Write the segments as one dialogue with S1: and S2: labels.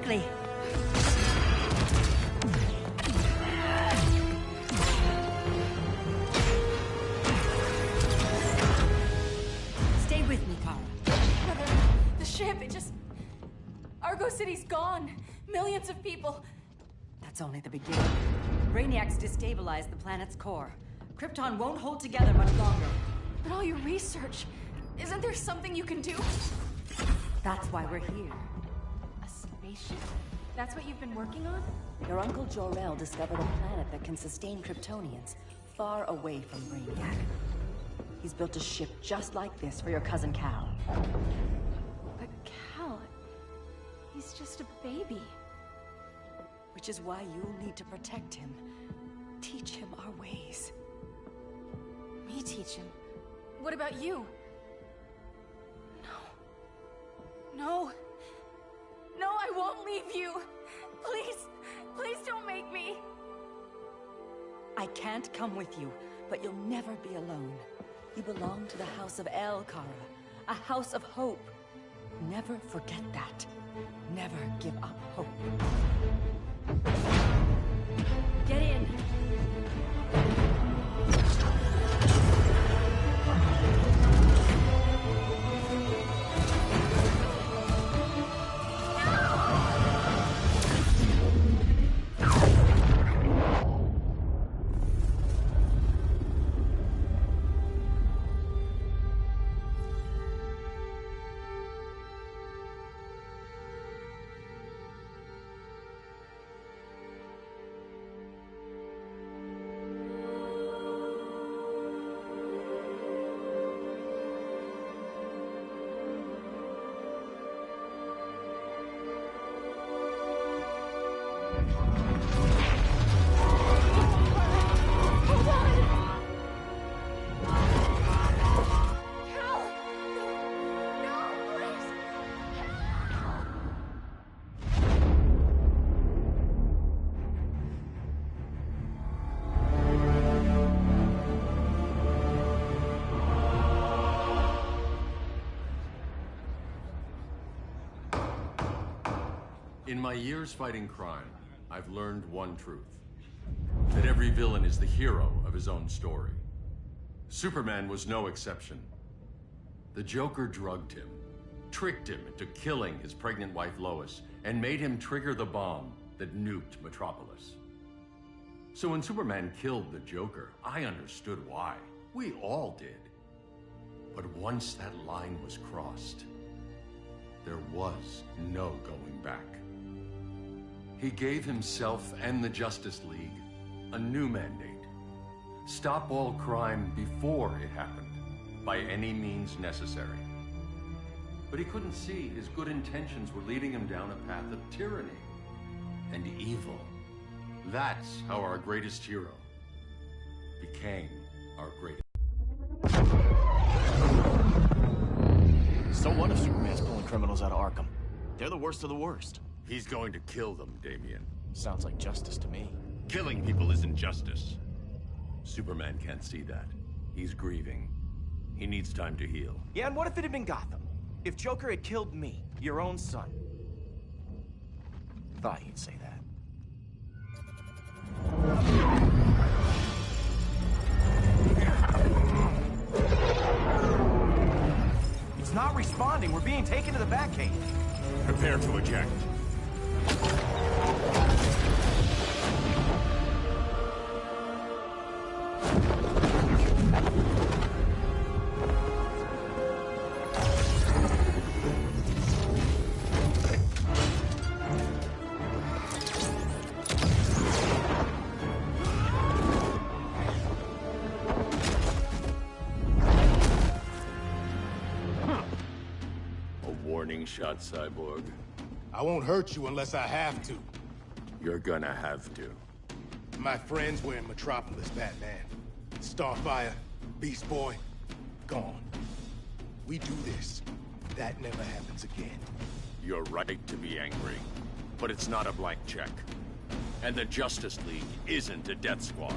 S1: quickly. Stay with me, Kara.
S2: The ship, it just... Argo City's gone. Millions of people.
S1: That's only the beginning. Brainiacs destabilized the planet's core. Krypton won't hold together much longer.
S2: But all your research, isn't there something you can do?
S1: That's why we're here.
S2: A spaceship? That's what you've been working on?
S1: Your uncle Jor-El discovered a planet that can sustain Kryptonians far away from Brainiac. He's built a ship just like this for your cousin Cal.
S2: But Cal... he's just a baby.
S1: Which is why you'll need to protect him. Teach him our ways.
S2: Me teach him? What about you? No. No, I won't leave you. Please, please don't make me.
S1: I can't come with you, but you'll never be alone. You belong to the House of El, Kara. A house of hope. Never forget that. Never give up hope. Get in.
S3: In my years fighting crime, I've learned one truth. That every villain is the hero of his own story. Superman was no exception. The Joker drugged him, tricked him into killing his pregnant wife Lois, and made him trigger the bomb that nuked Metropolis. So when Superman killed the Joker, I understood why. We all did. But once that line was crossed, there was no going back. He gave himself and the Justice League a new mandate. Stop all crime before it happened, by any means necessary. But he couldn't see his good intentions were leading him down a path of tyranny and evil. That's how our greatest hero became our greatest.
S4: So what if Superman's pulling criminals out of Arkham? They're the worst of the worst.
S3: He's going to kill them, Damian.
S4: Sounds like justice to me.
S3: Killing people isn't justice. Superman can't see that. He's grieving. He needs time to heal.
S4: Yeah, and what if it had been Gotham? If Joker had killed me, your own son? Thought you'd say that. It's not responding. We're being taken to the Batcave.
S3: Prepare to eject. Warning shot, Cyborg.
S5: I won't hurt you unless I have to.
S3: You're gonna have to.
S5: My friends were in Metropolis, Batman. Starfire, Beast Boy, gone. We do this. That never happens again.
S3: You're right to be angry, but it's not a blank check. And the Justice League isn't a death squad.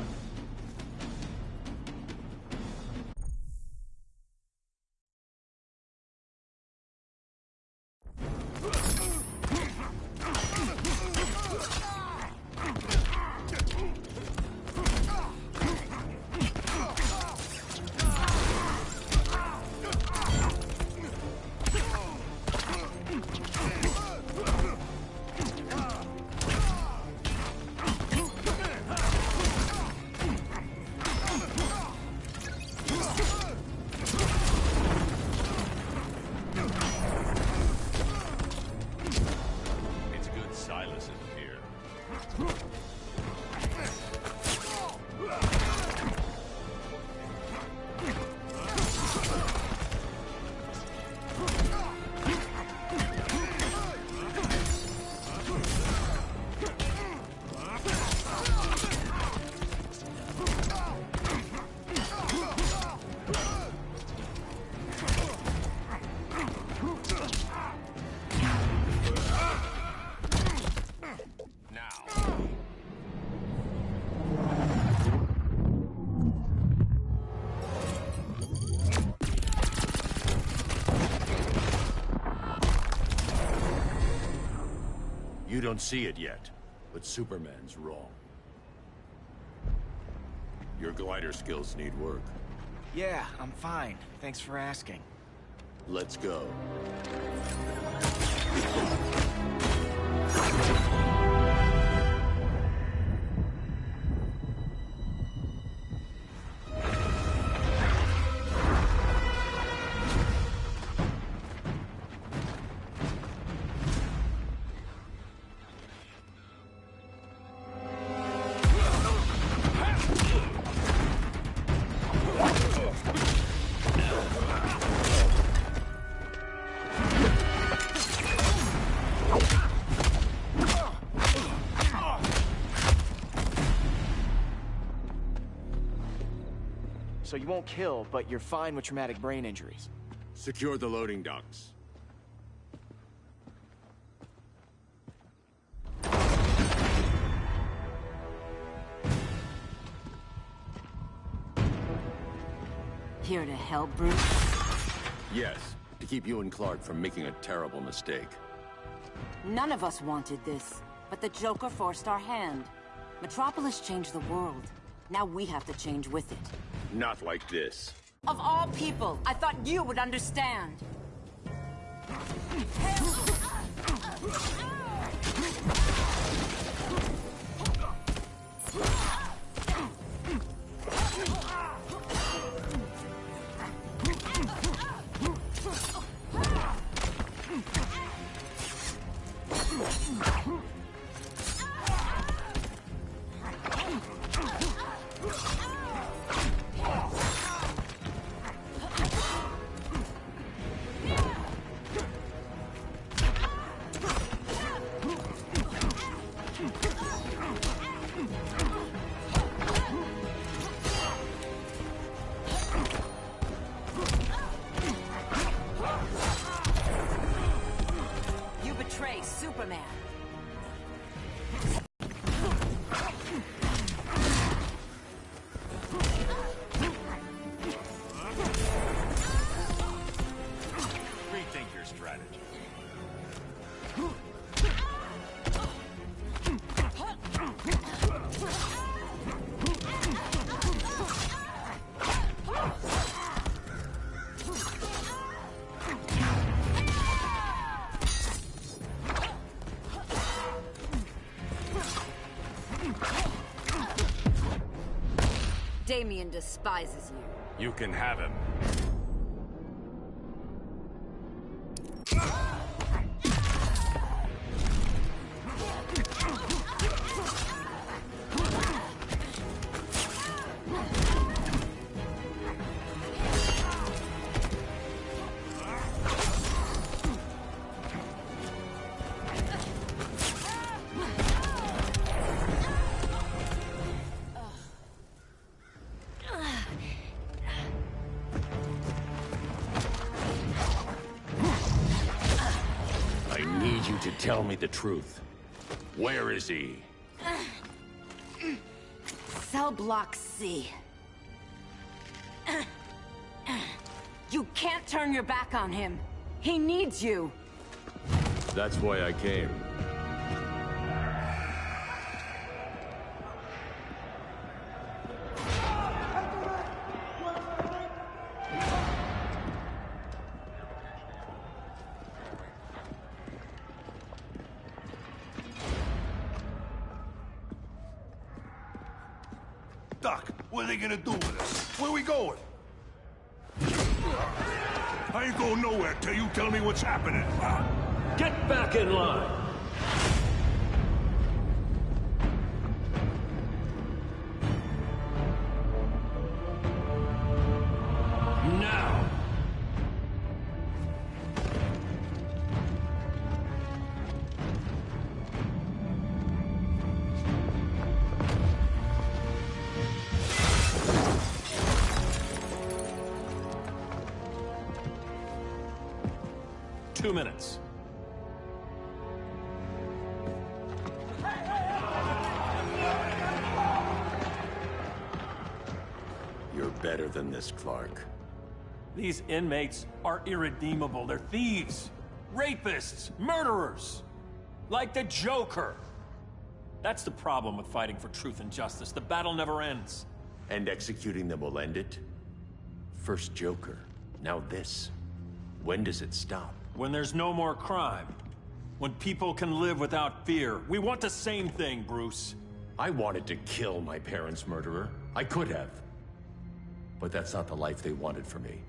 S3: You don't see it yet, but Superman's wrong. Your glider skills need work.
S4: Yeah, I'm fine. Thanks for asking.
S3: Let's go.
S4: So you won't kill, but you're fine with traumatic brain injuries.
S3: Secure the loading docks.
S1: Here to help, Bruce?
S3: Yes, to keep you and Clark from making a terrible mistake.
S1: None of us wanted this, but the Joker forced our hand. Metropolis changed the world. Now we have to change with it.
S3: Not like this.
S1: Of all people, I thought you would understand. Superman.
S3: Rethink your strategy.
S1: Damien despises you.
S3: You can have him. To tell me the truth. Where is he?
S1: Cell block C. You can't turn your back on him. He needs you.
S3: That's why I came.
S6: Doc, what are they gonna do with us? Where we going? I ain't going nowhere till you tell me what's happening.
S3: Get back in line! Now! Two minutes. You're better than this, Clark.
S7: These inmates are irredeemable. They're thieves, rapists, murderers. Like the Joker! That's the problem with fighting for truth and justice. The battle never ends.
S3: And executing them will end it? First Joker, now this. When does it stop?
S7: When there's no more crime. When people can live without fear. We want the same thing, Bruce.
S3: I wanted to kill my parents' murderer. I could have. But that's not the life they wanted for me.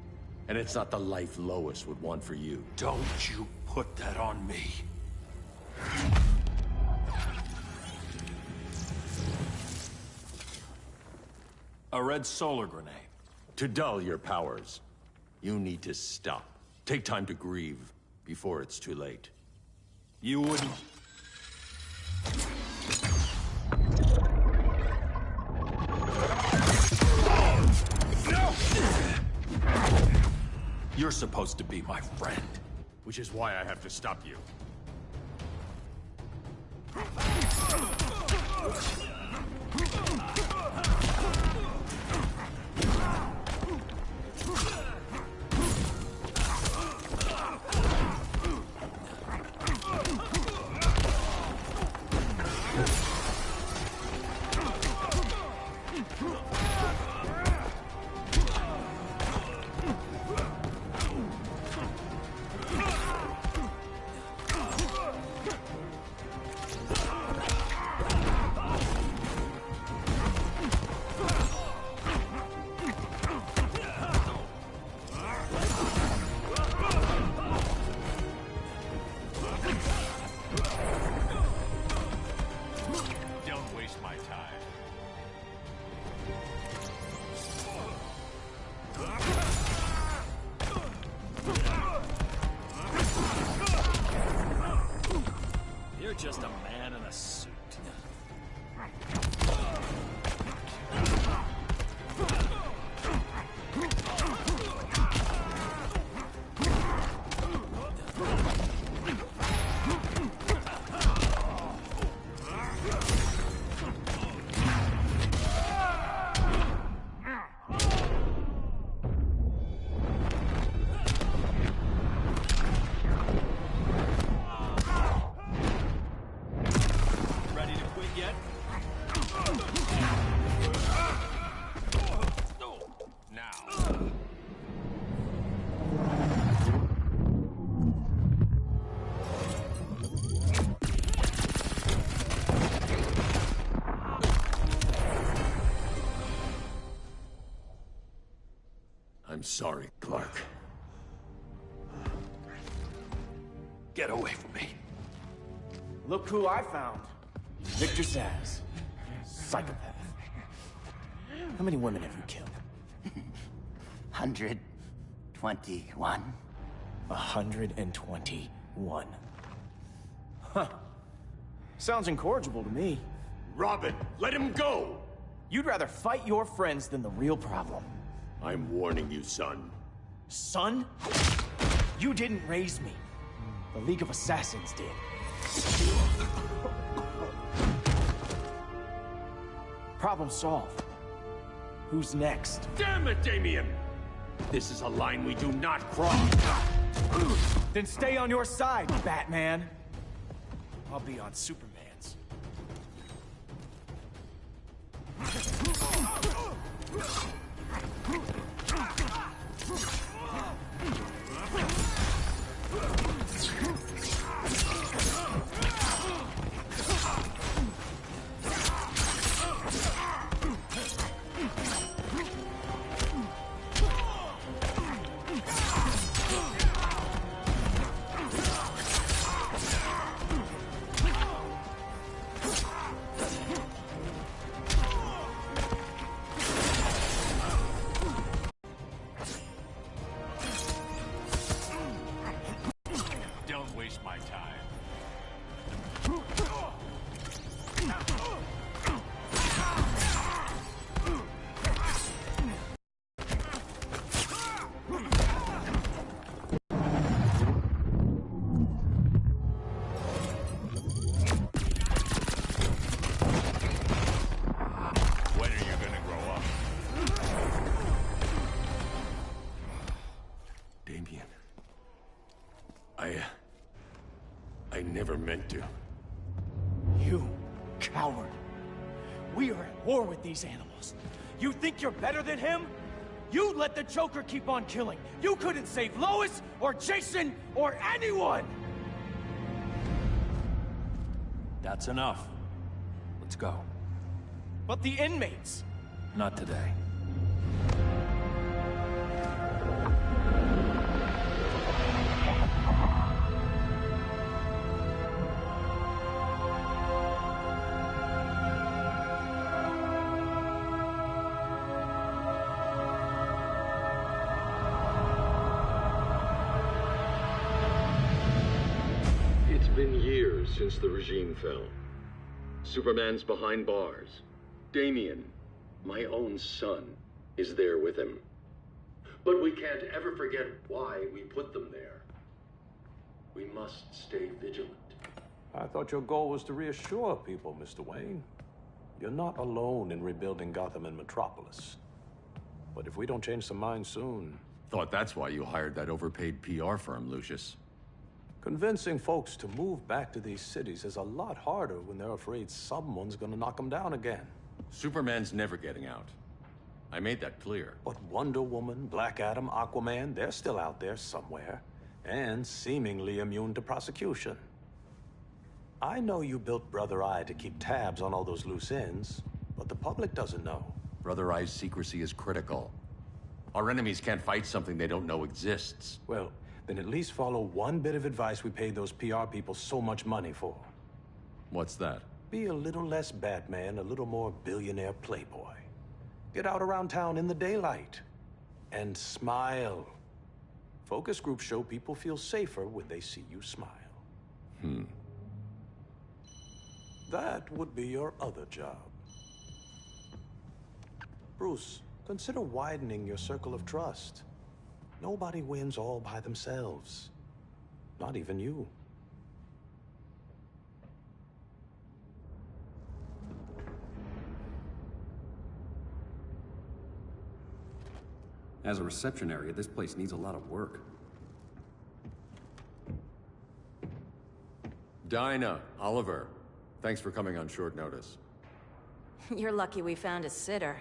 S3: And it's not the life Lois would want for you.
S7: Don't you put that on me. A red solar grenade.
S3: To dull your powers, you need to stop. Take time to grieve before it's too late.
S7: You wouldn't... You're supposed to be my friend.
S3: Which is why I have to stop you.
S7: Just a man in a suit. I'm sorry, Clark. Get away from me.
S4: Look who I found. Victor Zsasz. Psychopath. How many women have you killed?
S8: 121.
S4: 121. Huh. Sounds incorrigible to me.
S3: Robin, let him go!
S4: You'd rather fight your friends than the real problem.
S3: I'm warning you, son.
S4: Son? You didn't raise me. The League of Assassins did. Problem solved. Who's next?
S3: Damn it, Damien! This is a line we do not cross.
S4: Then stay on your side, Batman. I'll be on Superman's.
S3: I never meant to.
S4: You coward. We are at war with these animals. You think you're better than him? You let the Joker keep on killing. You couldn't save Lois, or Jason, or anyone!
S7: That's enough. Let's go.
S4: But the inmates!
S7: Not today.
S3: It's been years since the regime fell. Superman's behind bars. Damian, my own son, is there with him. But we can't ever forget why we put them there. We must stay vigilant.
S9: I thought your goal was to reassure people, Mr. Wayne. You're not alone in rebuilding Gotham and Metropolis. But if we don't change some minds soon...
S3: Thought that's why you hired that overpaid PR firm, Lucius.
S9: Convincing folks to move back to these cities is a lot harder when they're afraid someone's gonna knock them down again.
S3: Superman's never getting out. I made that clear.
S9: But Wonder Woman, Black Adam, Aquaman, they're still out there somewhere. And seemingly immune to prosecution. I know you built Brother Eye to keep tabs on all those loose ends, but the public doesn't know.
S3: Brother Eye's secrecy is critical. Our enemies can't fight something they don't know exists.
S9: Well, then at least follow one bit of advice we paid those PR people so much money for.
S3: What's that?
S9: Be a little less Batman, a little more billionaire playboy. Get out around town in the daylight. And smile. Focus groups show people feel safer when they see you smile. That would be your other job. Bruce, consider widening your circle of trust. Nobody wins all by themselves. Not even you.
S10: As a reception area, this place needs a lot of work.
S3: Dinah, Oliver, thanks for coming on short notice.
S2: You're lucky we found a sitter.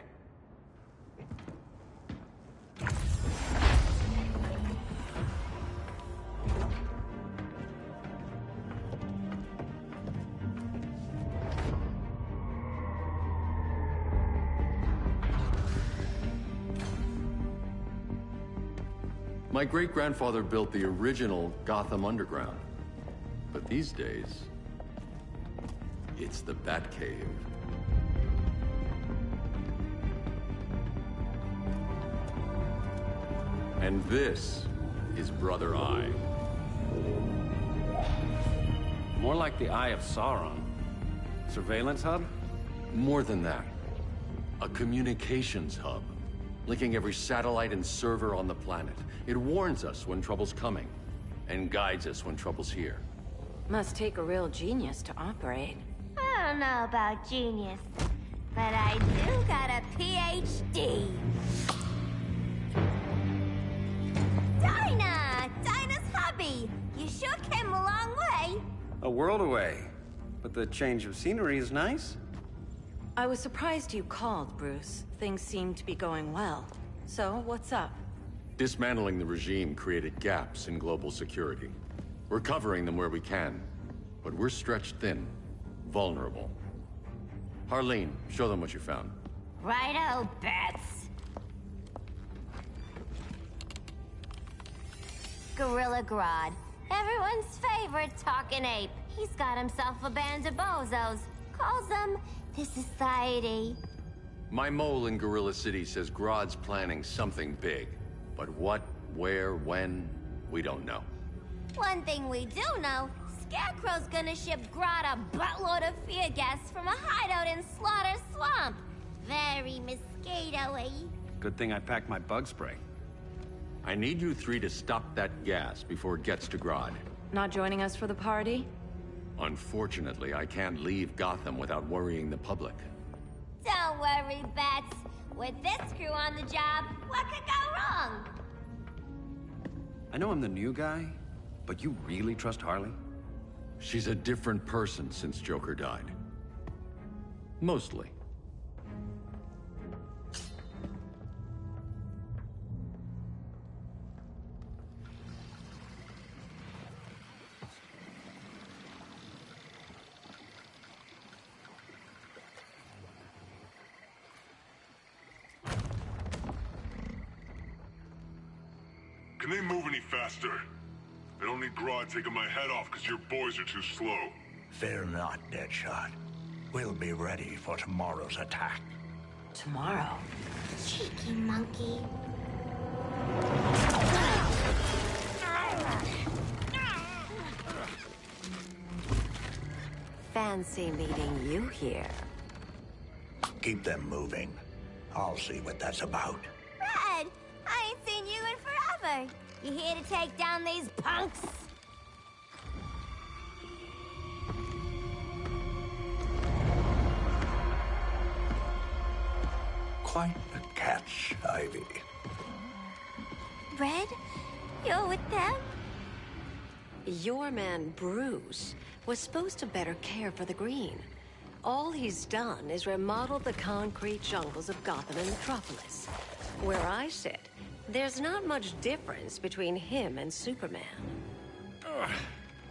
S3: My great-grandfather built the original Gotham Underground. But these days, it's the Batcave. And this is Brother Eye.
S10: More like the Eye of Sauron. Surveillance hub?
S3: More than that. A communications hub, linking every satellite and server on the planet. It warns us when trouble's coming, and guides us when trouble's here.
S2: Must take a real genius to operate.
S11: I don't know about genius, but I do got a PhD. Dinah's hubby! You sure came a long way.
S10: A world away. But the change of scenery is nice.
S2: I was surprised you called, Bruce. Things seem to be going well. So, what's up?
S3: Dismantling the regime created gaps in global security. We're covering them where we can, but we're stretched thin, vulnerable. Harleen, show them what you found.
S11: Righto, Bats. Gorilla Grodd. Everyone's favorite talking ape. He's got himself a band of bozos. Calls them the Society.
S3: My mole in Gorilla City says Grodd's planning something big. But what, where, when, we don't know.
S11: One thing we do know, Scarecrow's gonna ship Grodd a buttload of fear gas from a hideout in Slaughter Swamp. Very mosquito-y.
S10: Good thing I packed my bug spray.
S3: I need you three to stop that gas before it gets to Grodd.
S2: Not joining us for the party?
S3: Unfortunately, I can't leave Gotham without worrying the public.
S11: Don't worry, Bats. With this crew on the job, what could go wrong?
S10: I know I'm the new guy, but you really trust Harley?
S3: She's a different person since Joker died. Mostly.
S6: Can they move any faster? I don't need Grodd taking my head off because your boys are too slow.
S12: Fear not, Deadshot. We'll be ready for tomorrow's attack.
S1: Tomorrow?
S11: Cheeky monkey.
S13: Fancy meeting you here.
S12: Keep them moving. I'll see what that's about.
S11: Red, I ain't seen you in forever. You here to take down these punks?
S12: Quite a catch, Ivy.
S11: Red, you're with them?
S13: Your man, Bruce, was supposed to better care for the Green. All he's done is remodel the concrete jungles of Gotham and Metropolis. Where I sit, there's not much difference between him and Superman.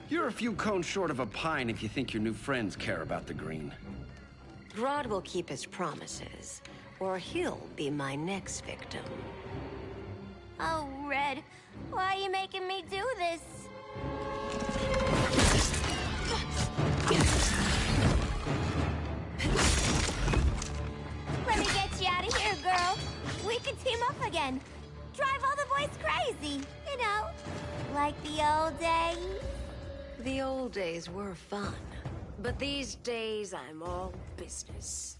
S10: You're a few cones short of a pine if you think your new friends care about the Green.
S13: Grodd will keep his promises, or he'll be my next victim.
S11: Oh, Red, why are you making me do this? Let me get you out of here, girl. We can team up again. Drive all the boys crazy, you know, like the old days.
S13: The old days were fun, but these days I'm all business.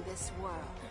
S13: This world.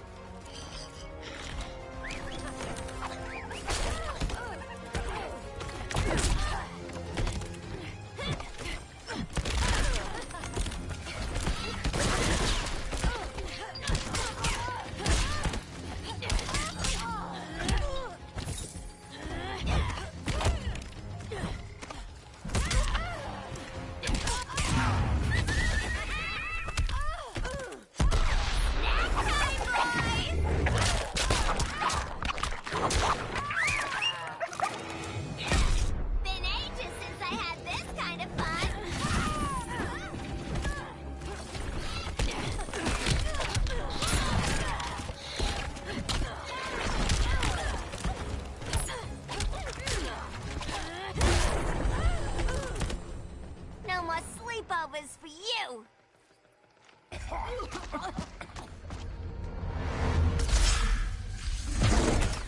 S11: sleepovers for you!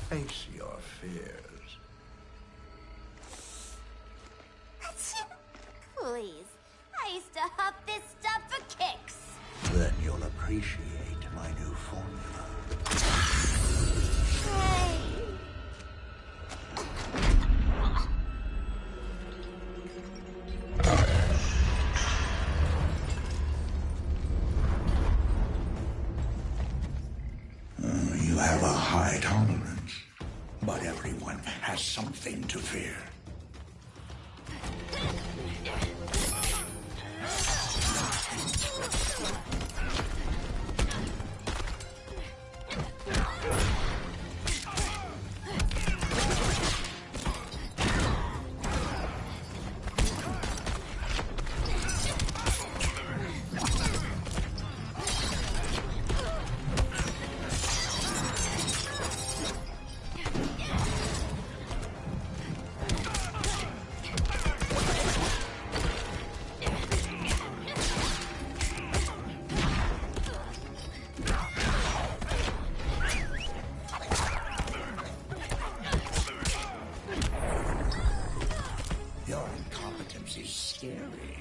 S12: Face your fears.
S11: Please, I used to huff this stuff for kicks.
S12: Then you'll appreciate my new formula.
S11: Hey.
S12: You have a high tolerance, but everyone has something to fear. incompetence is scary.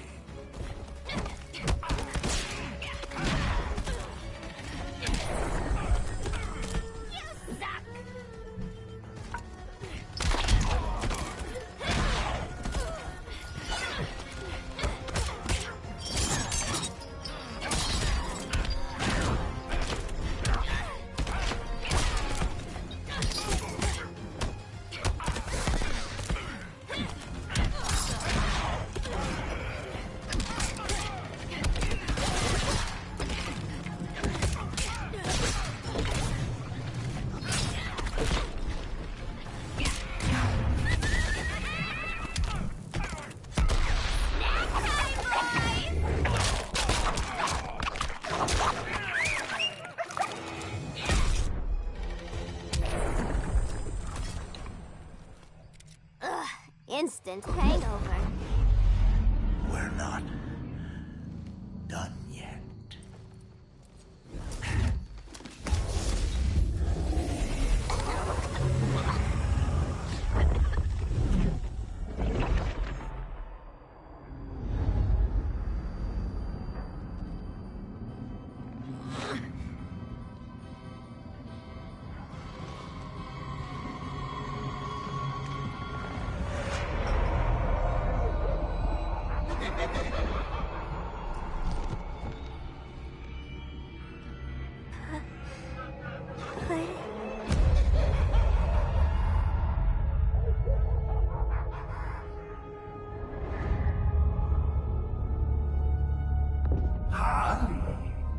S11: Instant hangover.
S12: We're not done yet.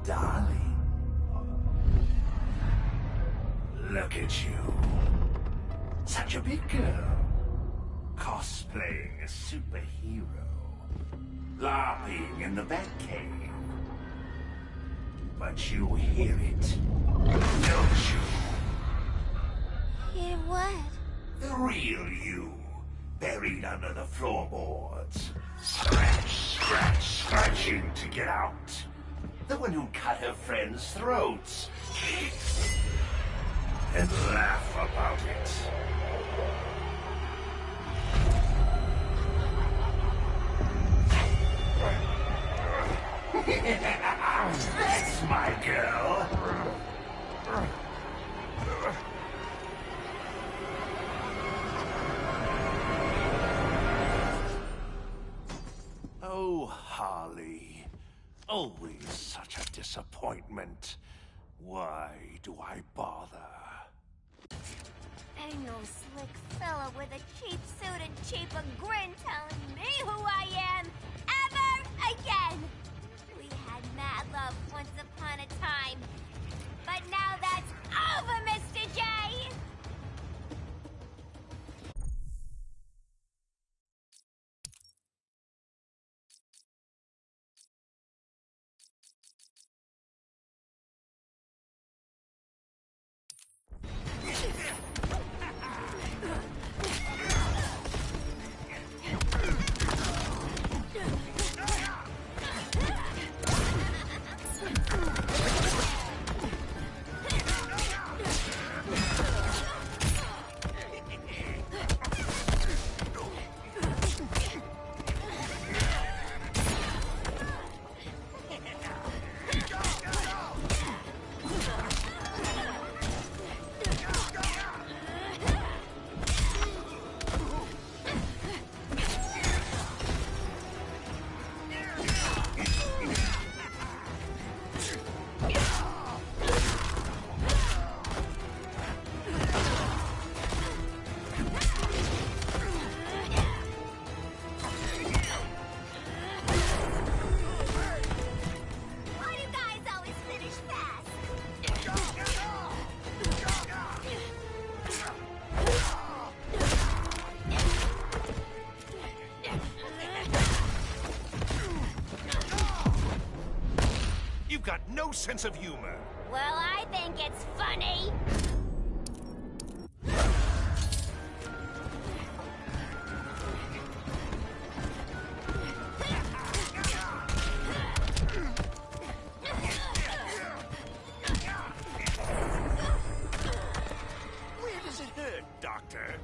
S12: Darling. Look at you. Such a big girl. Cosplaying a superhero. LARPing in the Batcave. But you hear it, don't you?
S11: Hear what?
S12: The real you. Buried under the floorboards. Scratch, scratch, scratching to get out. The one who cut her friends' throats. And laugh about it. That's my girl.
S9: Oh, Harley. Always such a disappointment. Why do I bother?
S11: Ain't no slick fella with a cheap suit and cheaper grin telling me who I am ever again. We had mad love once upon a time, but now that's over, Mr. J.
S9: Got no sense of humor.
S11: Well, I think it's funny.
S9: Where does it hurt, Doctor?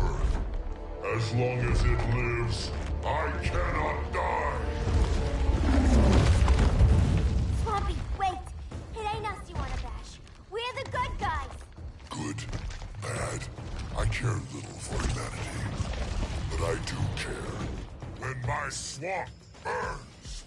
S6: Earth. As long as it lives, I cannot die!
S11: Swampy, wait! It ain't us you wanna bash. We're the good guys!
S6: Good, bad, I care little for humanity. But I do care when my swamp burns!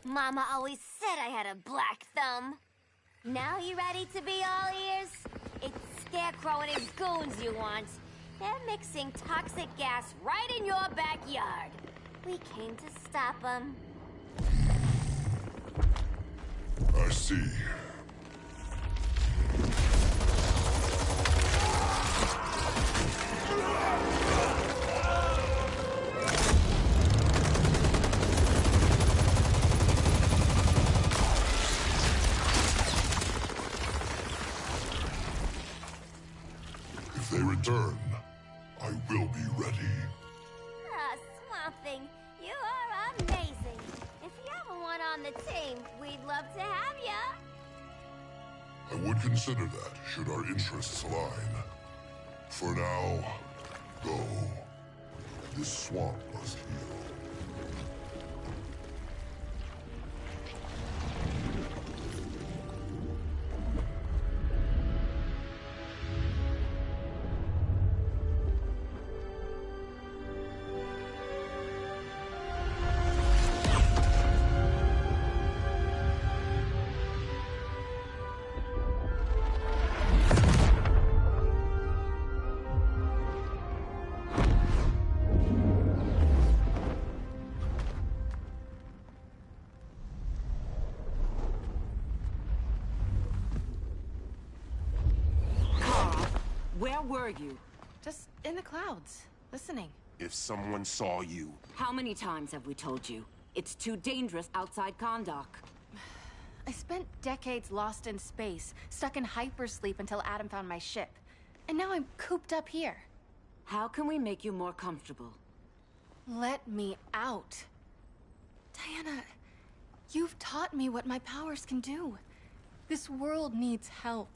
S11: Mama always said I had a black thumb. Now you ready to be all ears? It's Scarecrow and his goons you want. They're mixing toxic gas right in your backyard. We came to stop them.
S6: I see. If they return, I will be ready.
S11: Ah, Swamp Thing, you are amazing. If you ever want on the team, we'd love to have ya.
S6: I would consider that, should our interests align. For now, go. This swamp must heal.
S1: Where were you?
S2: Just in the clouds, listening.
S14: If someone saw you...
S1: How many times have we told you? It's too dangerous outside Kahndaq.
S2: I spent decades lost in space, stuck in hypersleep until Adam found my ship. And now I'm cooped up here.
S1: How can we make you more comfortable?
S2: Let me out. Diana, you've taught me what my powers can do. This world needs help.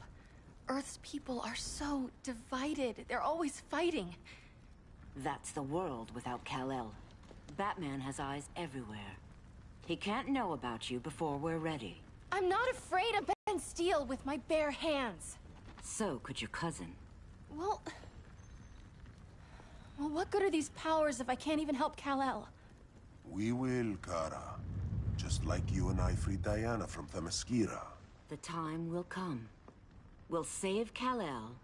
S2: Earth's people are so divided. They're always fighting.
S1: That's the world without Kal-El. Batman has eyes everywhere. He can't know about you before we're ready.
S2: I'm not afraid of Ben Steel with my bare hands.
S1: So could your cousin.
S2: Well, what good are these powers if I can't even help Kal-El?
S14: We will, Kara. Just like you and I freed Diana from Themyscira.
S1: The time will come. We'll save Kal-El,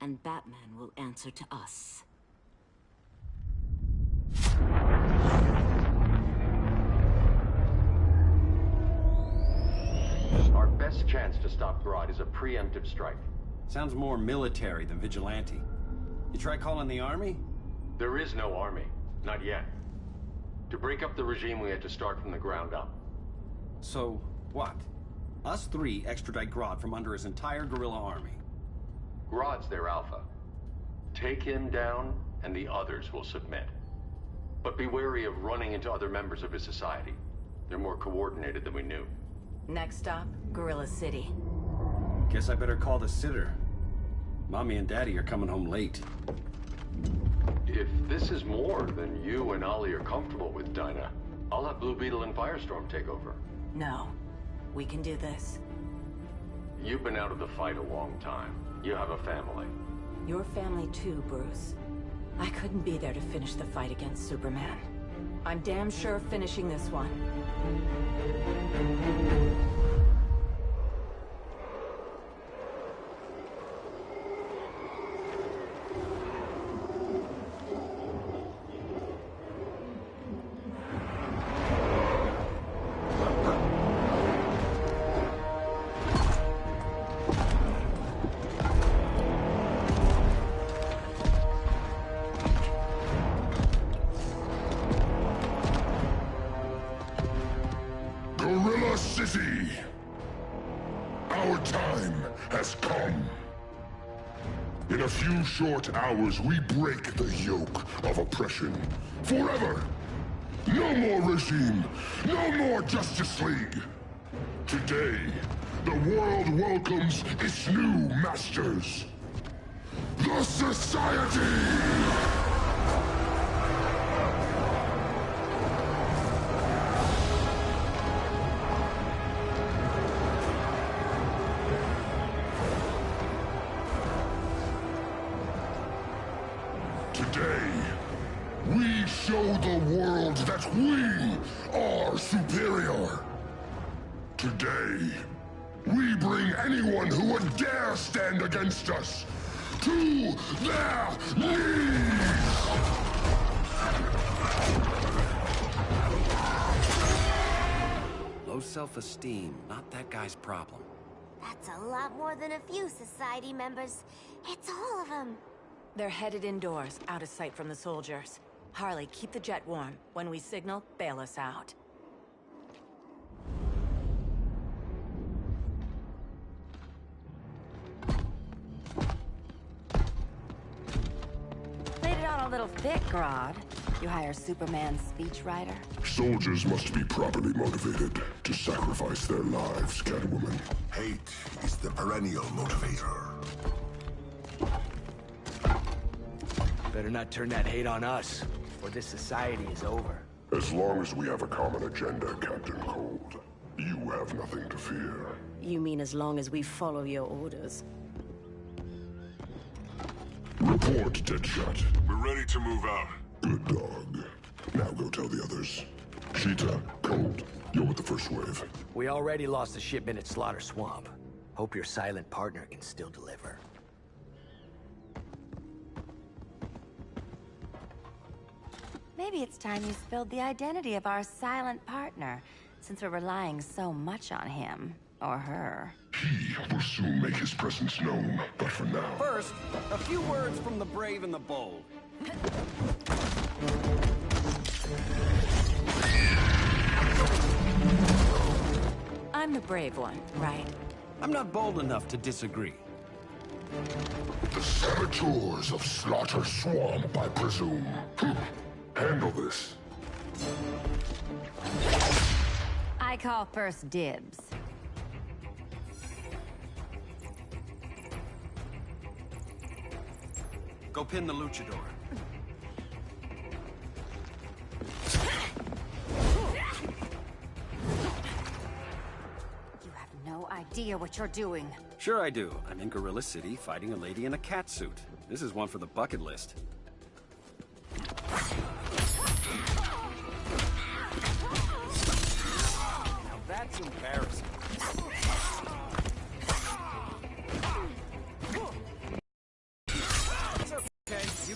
S1: and Batman will answer to us.
S10: Our best chance to stop Grodd is a preemptive strike.
S7: Sounds more military than vigilante. You try calling the army?
S3: There is no army. Not yet. To break up the regime, we had to start from the ground up.
S7: So,
S10: What? Us three extradite Grodd from under his entire guerrilla army.
S3: Grodd's their alpha. Take him down, and the others will submit. But be wary of running into other members of his society. They're more coordinated than we knew.
S1: Next stop, Gorilla City.
S10: Guess I better call the sitter. Mommy and Daddy are coming home late.
S3: If this is more than you and Ollie are comfortable with, Dinah, I'll have Blue Beetle and Firestorm take over.
S1: No. We can do this.
S3: You've been out of the fight a long time. You have a family.
S1: Your family too, Bruce. I couldn't be there to finish the fight against Superman. I'm damn sure finishing this one.
S6: Gorilla City! Our time has come. In a few short hours, we break the yoke of oppression. Forever! No more regime! No more Justice League! Today, the world welcomes its new masters. The Society! Today, we show the world that we are superior. Today, we bring anyone who would dare stand against us to their knees!
S10: Low self-esteem, not that guy's problem.
S11: That's a lot more than a few society members. It's all of them.
S1: They're headed indoors, out of sight from the soldiers. Harley, keep the jet warm. When we signal, bail us out. Laid it on a little thick, Grodd. You hire Superman's speechwriter?
S6: Soldiers must be properly motivated to sacrifice their lives, Catwoman.
S14: Hate is the perennial motivator.
S4: Better not turn that hate on us, or this society is over.
S6: As long as we have a common agenda, Captain Cold, you have nothing to fear.
S13: You mean as long as we follow your orders?
S6: Report, Deadshot. We're ready to move out. Good dog. Now go tell the others. Cheetah, Cold, you're with the first wave.
S4: We already lost a shipment at Slaughter Swamp. Hope your silent partner can still deliver.
S1: Maybe it's time you spilled the identity of our silent partner, since we're relying so much on him. Or her.
S6: He will soon make his presence known, but for now...
S10: First, a few words from the brave and the bold.
S1: I'm the brave one, right?
S10: I'm not bold enough to disagree.
S6: The saboteurs of Slaughter Swamp, I presume. Handle this.
S1: I call first dibs.
S10: Go pin the luchador.
S1: You have no idea what you're doing.
S10: Sure I do. I'm in Gorilla City fighting a lady in a cat suit. This is one for the bucket list.